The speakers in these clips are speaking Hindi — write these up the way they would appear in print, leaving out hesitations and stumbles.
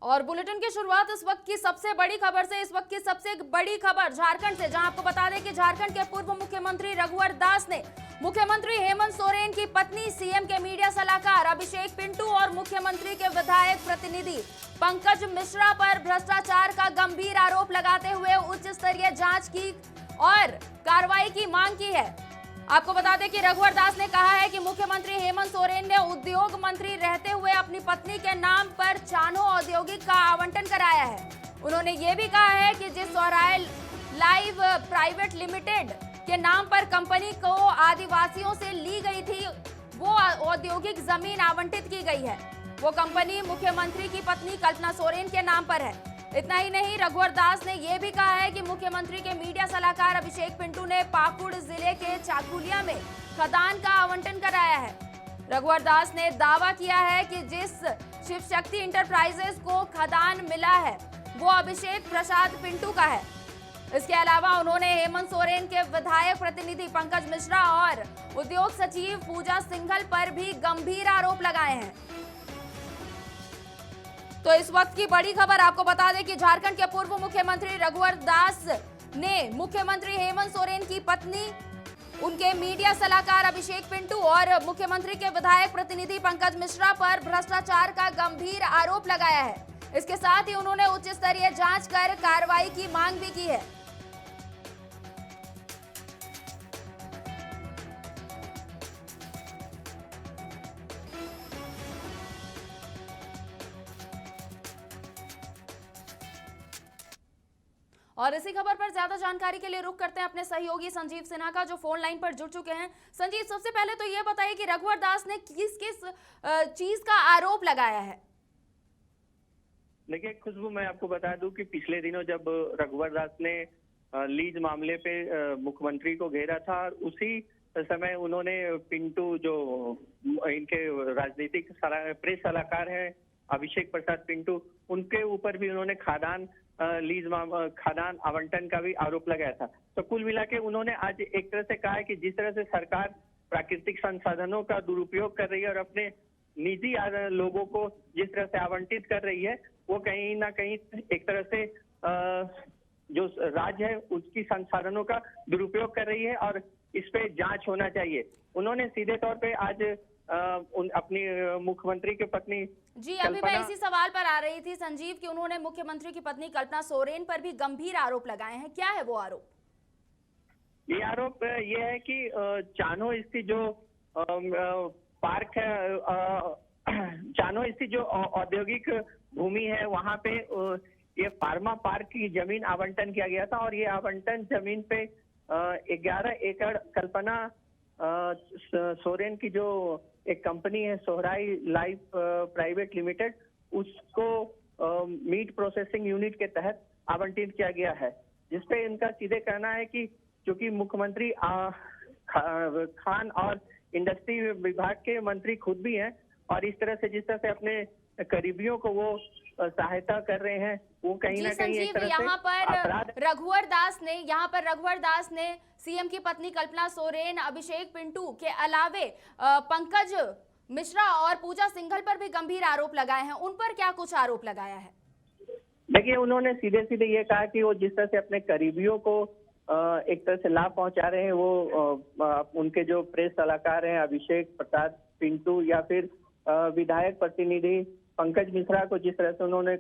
और बुलेटिन की शुरुआत इस वक्त की सबसे बड़ी खबर से। इस वक्त की सबसे बड़ी खबर झारखंड से, जहां आपको बता दें कि झारखंड के पूर्व मुख्यमंत्री रघुवर दास ने मुख्यमंत्री हेमंत सोरेन की पत्नी, सीएम के मीडिया सलाहकार अभिषेक पिंटू और मुख्यमंत्री के विधायक प्रतिनिधि पंकज मिश्रा पर भ्रष्टाचार का गंभीर आरोप लगाते हुए उच्च स्तरीय जांच की और कार्रवाई की मांग की है। आपको बता दें कि रघुवर दास ने कहा है कि मुख्यमंत्री हेमंत सोरेन ने उद्योग मंत्री रहते हुए अपनी पत्नी के नाम पर चानो औद्योगिक का आवंटन कराया है। उन्होंने ये भी कहा है कि जिस सोहराय लाइव प्राइवेट लिमिटेड के नाम पर कंपनी को आदिवासियों से ली गई थी, वो औद्योगिक जमीन आवंटित की गई है। वो कंपनी मुख्यमंत्री की पत्नी कल्पना सोरेन के नाम पर है। इतना ही नहीं, रघुवर दास ने यह भी कहा है कि मुख्यमंत्री के मीडिया सलाहकार अभिषेक पिंटू ने पाकुड़ जिले के चाकुलिया में खदान का आवंटन कराया है। रघुवर दास ने दावा किया है कि जिस शिव शक्ति इंटरप्राइजेस को खदान मिला है वो अभिषेक प्रसाद पिंटू का है। इसके अलावा उन्होंने हेमंत सोरेन के विधायक प्रतिनिधि पंकज मिश्रा और उद्योग सचिव पूजा सिंघल पर भी गंभीर आरोप लगाए हैं। तो इस वक्त की बड़ी खबर आपको बता दें कि झारखंड के पूर्व मुख्यमंत्री रघुवर दास ने मुख्यमंत्री हेमंत सोरेन की पत्नी, उनके मीडिया सलाहकार अभिषेक पिंटू और मुख्यमंत्री के विधायक प्रतिनिधि पंकज मिश्रा पर भ्रष्टाचार का गंभीर आरोप लगाया है। इसके साथ ही उन्होंने उच्च स्तरीय जांच कर कार्रवाई की मांग भी की है। और इसी खबर पर ज्यादा जानकारी के लिए रुख करते हैं अपने सहयोगी संजीव सिन्हा का, जो फोन लाइन पर जुड़ चुके हैं। संजीव, सबसे पहले तो ये बताइए कि रघुवर दास ने किस किस चीज का आरोप लगाया है? देखिए खुशबू, मैं आपको बता दूं कि पिछले दिनों जब रघुवर दास ने लीज मामले पे मुख्यमंत्री को घेरा था, और उसी समय उन्होंने पिंटू, जो इनके राजनीतिक प्रेस सलाहकार हैं अभिषेक प्रसाद पिंटू, उनके ऊपर भी उन्होंने खदान आवंटन का भी आरोप लगाया था। तो कुल मिला के उन्होंने आज एक तरह से कहा है कि जिस तरह से सरकार प्राकृतिक संसाधनों का दुरुपयोग कर रही है और अपने निजी लोगों को जिस तरह से आवंटित कर रही है, वो कहीं ना कहीं एक तरह से जो राज्य है उसकी संसाधनों का दुरुपयोग कर रही है और इस पे जांच होना चाहिए। उन्होंने सीधे तौर पे आज अपनी मुख्यमंत्री की पत्नी जी, अभी मैं इसी सवाल पर आ रही थी संजीव, कि उन्होंने मुख्यमंत्री की पत्नी कल्पना सोरेन पर भी गंभीर आरोप लगाए हैं। क्या है वो आरोप? ये आरोप ये है कि चानो स्थित जो पार्क है, चानो स्थित जो औद्योगिक भूमि है, वहां पे ये फार्मा पार्क की जमीन आवंटन किया गया था और ये आवंटन जमीन पे 11 एकड़ कल्पना सोरेन की जो एक कंपनी है सोहराय लाइफ प्राइवेट लिमिटेड, उसको मीट प्रोसेसिंग यूनिट के तहत आवंटित किया गया है, जिसपे इनका सीधे कहना है कि क्योंकि मुख्यमंत्री खान और इंडस्ट्री विभाग के मंत्री खुद भी हैं और इस तरह से जिस तरह से अपने करीबियों को वो सहायता कर रहे हैं, वो कहीं ना कहीं एक तरह यहाँ पर रघुवर दास ने सीएम की पत्नी कल्पना सोरेन, अभिषेक पिंटू के अलावे पंकज मिश्रा और पूजा सिंघल पर भी गंभीर आरोप लगाए हैं। उन पर क्या कुछ आरोप लगाया है? देखिए, उन्होंने सीधे सीधे ये कहा कि वो जिस तरह से अपने करीबियों को एक तरह से लाभ पहुंचा रहे हैं, वो उनके जो प्रेस सलाहकार हैं अभिषेक प्रसाद पिंटू या फिर विधायक प्रतिनिधि पंकज मिश्रा को जिस तरह से उन्होंने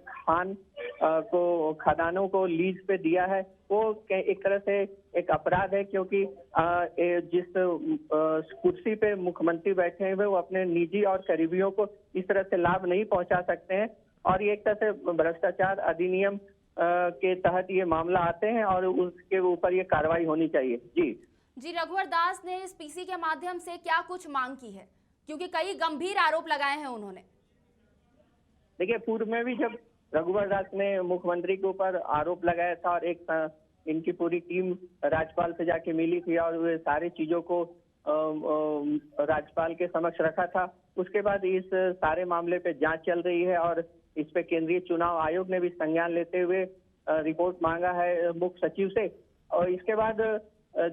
खदानों को लीज पे दिया है, वो एक तरह से एक अपराध है, क्योंकि जिस कुर्सी पे मुख्यमंत्री बैठे हुए वो अपने निजी और करीबियों को इस तरह से लाभ नहीं पहुंचा सकते हैं और ये एक तरह से भ्रष्टाचार अधिनियम के तहत ये मामला आते हैं और उसके ऊपर ये कार्रवाई होनी चाहिए। जी, रघुवर दास ने इस पीसी के माध्यम से क्या कुछ मांग की है, क्योंकि कई गंभीर आरोप लगाए हैं उन्होंने? देखिए, पूर्व में भी जब रघुवर दास ने मुख्यमंत्री के ऊपर आरोप लगाया था और एक इनकी पूरी टीम राज्यपाल से जाके मिली थी और वे सारी चीजों को राज्यपाल के समक्ष रखा था। उसके बाद इस सारे मामले पे जांच चल रही है और इस पे केंद्रीय चुनाव आयोग ने भी संज्ञान लेते हुए रिपोर्ट मांगा है मुख्य सचिव से। और इसके बाद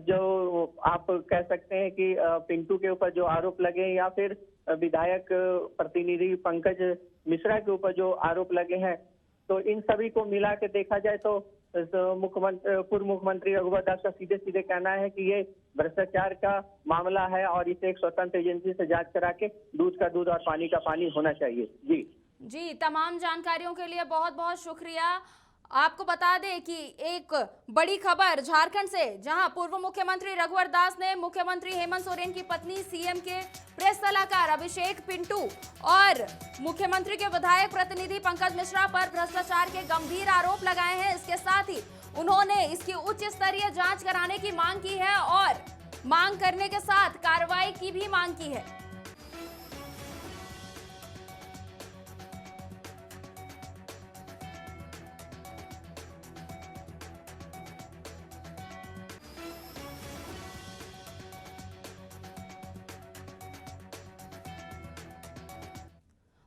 जो आप कह सकते हैं कि पिंटू के ऊपर जो आरोप लगे या फिर विधायक प्रतिनिधि पंकज मिश्रा के ऊपर जो आरोप लगे हैं, तो इन सभी को मिला के देखा जाए तो पूर्व मुख्यमंत्री रघुवर दास का सीधे सीधे कहना है कि ये भ्रष्टाचार का मामला है और इसे एक स्वतंत्र एजेंसी से जांच करा के दूध का दूध और पानी का पानी होना चाहिए। जी, तमाम जानकारियों के लिए बहुत बहुत शुक्रिया। आपको बता दें कि एक बड़ी खबर झारखंड से, जहां पूर्व मुख्यमंत्री रघुवर दास ने मुख्यमंत्री हेमंत सोरेन की पत्नी सीएम के प्रेस सलाहकार अभिषेक पिंटू और मुख्यमंत्री के विधायक प्रतिनिधि पंकज मिश्रा पर भ्रष्टाचार के गंभीर आरोप लगाए हैं। इसके साथ ही उन्होंने इसकी उच्च स्तरीय जांच कराने की मांग की है और मांग करने के साथ कार्रवाई की भी मांग की है।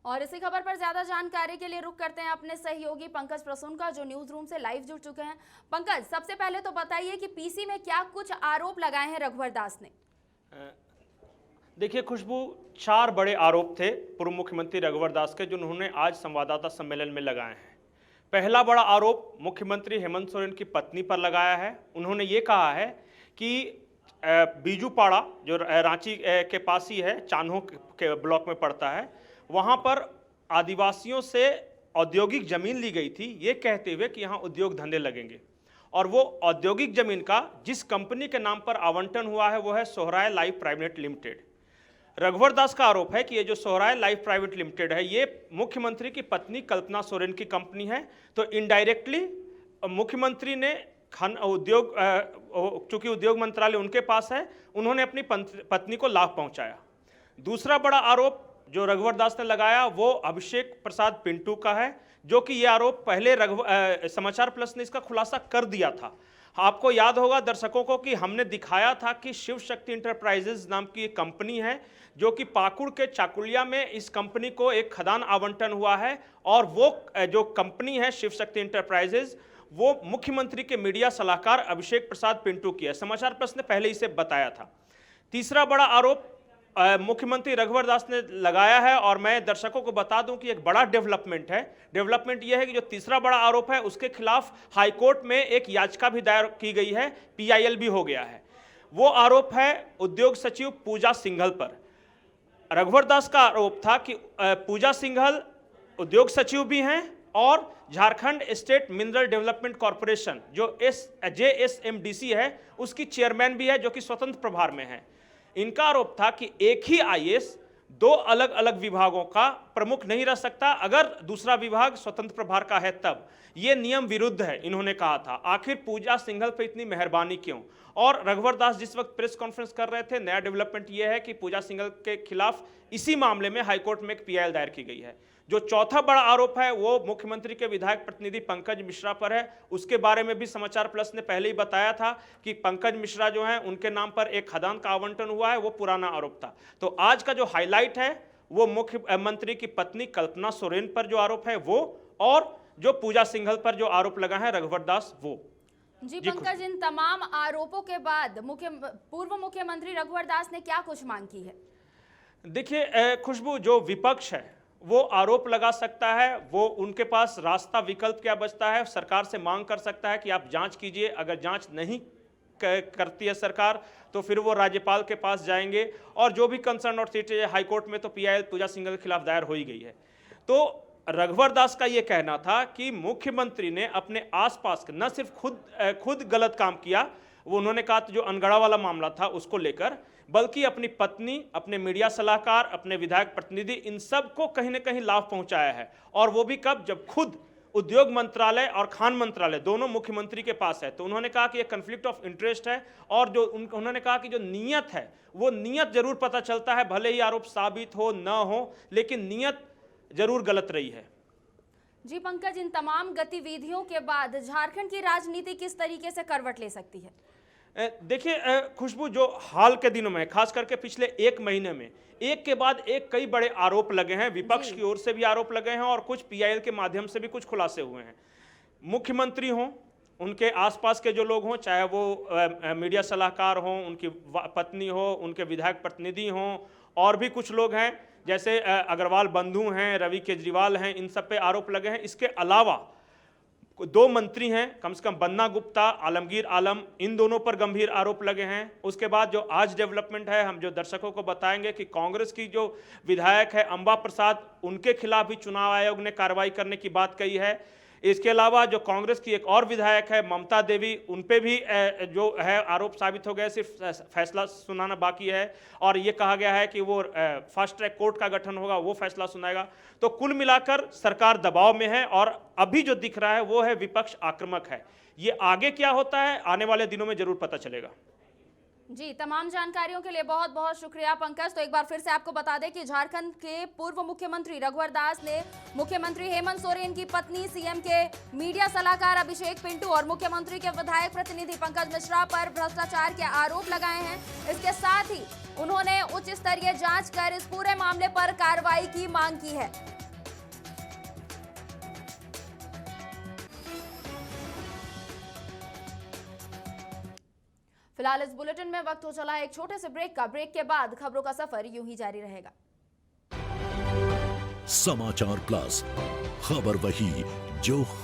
और इसी खबर पर ज्यादा जानकारी के लिए रुक करते हैं अपने सहयोगी पंकज प्रसून का, जो न्यूज रूम से लाइव जुड़ चुके हैं। पंकज, सबसे पहले तो बताइए कि पीसी में क्या कुछ आरोप लगाए हैं रघुवर दास ने? देखिए खुशबू, 4 बड़े आरोप थे पूर्व मुख्यमंत्री रघुवर दास के, जो उन्होंने आज संवाददाता सम्मेलन में लगाए हैं। पहला बड़ा आरोप मुख्यमंत्री हेमंत सोरेन की पत्नी पर लगाया है। उन्होंने ये कहा है कि बीजूपाड़ा, जो रांची के पास ही है, चान्हो के ब्लॉक में पड़ता है, वहाँ पर आदिवासियों से औद्योगिक जमीन ली गई थी, ये कहते हुए कि यहाँ उद्योग धंधे लगेंगे। और वो औद्योगिक जमीन का जिस कंपनी के नाम पर आवंटन हुआ है वो है सोहराय लाइफ प्राइवेट लिमिटेड। रघुवर दास का आरोप है कि ये जो सोहराय लाइफ प्राइवेट लिमिटेड है, ये मुख्यमंत्री की पत्नी कल्पना सोरेन की कंपनी है। तो इनडायरेक्टली मुख्यमंत्री ने उद्योग, चूंकि उद्योग मंत्रालय उनके पास है, उन्होंने अपनी पत्नी को लाभ पहुंचाया। दूसरा बड़ा आरोप जो रघुवर दास ने लगाया वो अभिषेक प्रसाद पिंटू का है, जो कि ये आरोप पहले समाचार प्लस ने इसका खुलासा कर दिया था। आपको याद होगा दर्शकों को कि हमने दिखाया था कि शिव शक्ति इंटरप्राइजेज नाम की एक कंपनी है, जो कि पाकुड़ के चाकुलिया में इस कंपनी को एक खदान आवंटन हुआ है। और वो जो कंपनी है शिव शक्ति इंटरप्राइजेज, वो मुख्यमंत्री के मीडिया सलाहकार अभिषेक प्रसाद पिंटू की है। समाचार प्लस ने पहले इसे बताया था। तीसरा बड़ा आरोप मुख्यमंत्री रघुवर दास ने लगाया है, और मैं दर्शकों को बता दूं कि एक बड़ा डेवलपमेंट है। डेवलपमेंट यह है कि जो तीसरा बड़ा आरोप है उसके खिलाफ हाईकोर्ट में एक याचिका भी दायर की गई है, पीआईएल भी हो गया है। वो आरोप है उद्योग सचिव पूजा सिंघल पर। रघुवर दास का आरोप था कि पूजा सिंघल उद्योग सचिव भी हैं और Jharkhand state mineral development corporation, जो JSMDC है, उसकी चेयरमैन भी है, जो कि स्वतंत्र प्रभार में है। इनका आरोप था कि एक ही आईएएस 2 अलग अलग विभागों का प्रमुख नहीं रह सकता, अगर दूसरा विभाग स्वतंत्र प्रभार का है तब। ये नियम विरुद्ध है, इन्होंने कहा था। आखिर पूजा सिंघल पे इतनी मेहरबानी क्यों? और रघुवर दास जिस वक्त प्रेस कॉन्फ्रेंस कर रहे थे, नया डेवलपमेंट यह है कि पूजा सिंघल के खिलाफ इसी मामले में हाईकोर्ट में एक पीआईएल दायर की गई है। जो चौथा बड़ा आरोप है वो मुख्यमंत्री के विधायक प्रतिनिधि पंकज मिश्रा पर है। उसके बारे में भी समाचार प्लस ने पहले ही बताया था कि पंकज मिश्रा जो हैं उनके नाम पर एक खदान का आवंटन हुआ है, वो पुराना आरोप था। तो आज का जो हाईलाइट है वो मुख्यमंत्री की पत्नी कल्पना सोरेन पर जो आरोप है वो, और जो पूजा सिंघल पर जो आरोप लगा है रघुवर दास वो। जी पंकज, इन तमाम आरोपों के बाद पूर्व मुख्यमंत्री रघुवर दास ने क्या कुछ मांग की है? देखिए खुशबू, जो विपक्ष है वो आरोप लगा सकता है, वो उनके पास रास्ता विकल्प क्या बचता है, सरकार से मांग कर सकता है कि आप जांच कीजिए। अगर जांच नहीं करती है सरकार तो फिर वो राज्यपाल के पास जाएंगे, और जो भी कंसर्न अथॉरिटी है हाईकोर्ट में, तो पीआईएल पूजा सिंघल के खिलाफ दायर हो ही गई है। तो रघुवर दास का ये कहना था कि मुख्यमंत्री ने अपने आसपास न सिर्फ खुद गलत काम किया, वो उन्होंने कहा जो अनगढ़ा वाला मामला था उसको लेकर, बल्कि अपनी पत्नी, अपने मीडिया सलाहकार, अपने विधायक प्रतिनिधि, इन सब को कहीं ना कहीं लाभ पहुंचाया है। और वो भी कब? जब खुद उद्योग मंत्रालय और खान मंत्रालय दोनों मुख्यमंत्री के पास है। तो उन्होंने कहा कि ये कन्फ्लिक्ट ऑफ इंटरेस्ट है, और जो उन्होंने कहा कि जो नीयत है वो नियत जरूर पता चलता है, भले ही आरोप साबित हो न हो, लेकिन नियत जरूर गलत रही है। जी पंकज, इन तमाम गतिविधियों के बाद झारखंड की राजनीति किस तरीके से करवट ले सकती है? देखिए खुशबू, जो हाल के दिनों में, खास करके पिछले 1 महीने में, एक के बाद एक कई बड़े आरोप लगे हैं। विपक्ष की ओर से भी आरोप लगे हैं और कुछ पीआईएल के माध्यम से भी कुछ खुलासे हुए हैं। मुख्यमंत्री हों, उनके आसपास के जो लोग हों, चाहे वो मीडिया सलाहकार हों, उनकी पत्नी हो, उनके विधायक प्रतिनिधि हों, और भी कुछ लोग हैं जैसे अग्रवाल बंधु हैं, रवि केजरीवाल हैं, इन सब पे आरोप लगे हैं। इसके अलावा 2 मंत्री हैं, कम से कम बन्ना गुप्ता, आलमगीर आलम, इन दोनों पर गंभीर आरोप लगे हैं। उसके बाद जो आज डेवलपमेंट है, हम जो दर्शकों को बताएंगे कि कांग्रेस की जो विधायक है अंबा प्रसाद, उनके खिलाफ भी चुनाव आयोग ने कार्रवाई करने की बात कही है। इसके अलावा जो कांग्रेस की एक और विधायक है ममता देवी, उन पे भी जो है आरोप साबित हो गए, सिर्फ फैसला सुनाना बाकी है और ये कहा गया है कि वो फास्ट ट्रैक कोर्ट का गठन होगा, वो फैसला सुनाएगा। तो कुल मिलाकर सरकार दबाव में है और अभी जो दिख रहा है वो है विपक्ष आक्रामक है। ये आगे क्या होता है आने वाले दिनों में जरूर पता चलेगा। जी, तमाम जानकारियों के लिए बहुत बहुत शुक्रिया पंकज। तो एक बार फिर से आपको बता दें कि झारखंड के पूर्व मुख्यमंत्री रघुवर दास ने मुख्यमंत्री हेमंत सोरेन की पत्नी, सीएम के मीडिया सलाहकार अभिषेक पिंटू और मुख्यमंत्री के विधायक प्रतिनिधि पंकज मिश्रा पर भ्रष्टाचार के आरोप लगाए हैं। इसके साथ ही उन्होंने उच्च स्तरीय जांच कर इस पूरे मामले पर कार्रवाई की मांग की है। फिलहाल इस बुलेटिन में वक्त हो चला है एक छोटे से ब्रेक का। ब्रेक के बाद खबरों का सफर यूं ही जारी रहेगा। समाचार प्लस, खबर वही जो